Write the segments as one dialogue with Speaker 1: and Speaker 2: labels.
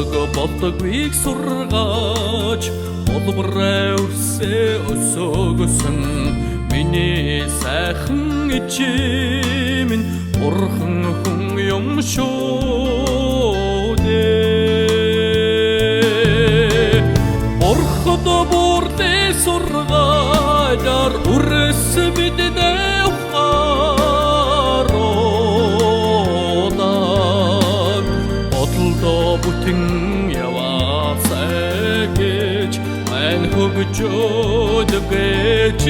Speaker 1: болдогвийг сургаж болбороо өрсөө өсөөгсөн миний сайхан эчимэн бурхан хүн юм шүү дээ бурхад бүрдээ сургааjar үрс биднээ бүтэн яваасай гэж мань хөгжөөд гэж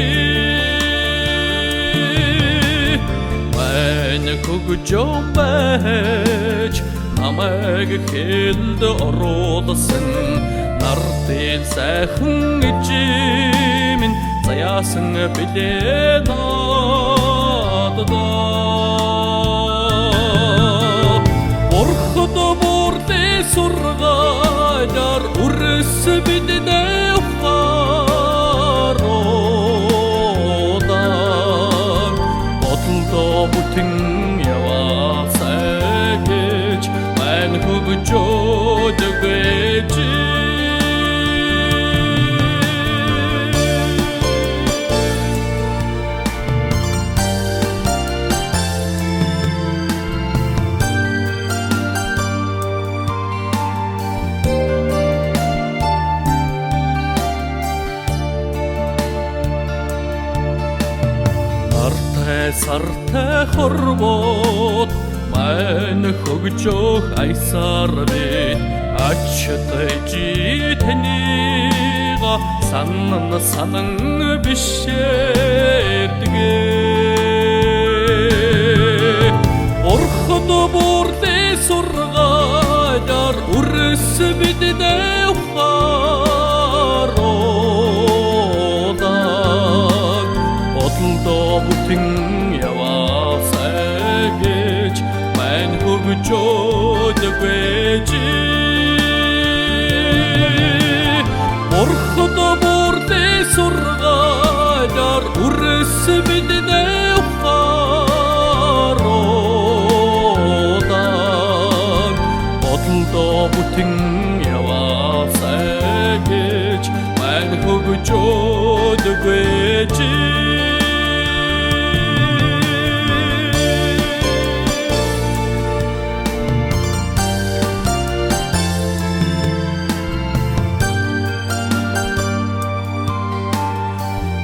Speaker 1: мань хөгжөө байж намайг хэлд оруулсан нартын сайхан эчимэн заяасан билээ надад сургааjar үрс биднээ ухааруудан бодлоо бүтэн яваасай гэж мань хөгжөөд гэж сартай хорвоод мань хөгжөөх айсаар бид ачтай чи танига санан бишээдгээ орход бүрдээ сургааjar үрс биднээ ухааруудан бодлоо бүтэн хөгжөөд гэж бурхад бүрдээ сургааjar үрс биднээ ухааруудан бодлоо бүтэн яваасай гэж мань хөгжөөд гэж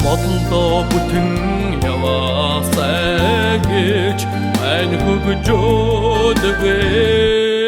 Speaker 1: бодлоо бүтэн яваасай гэж мань хөгжөөд гэж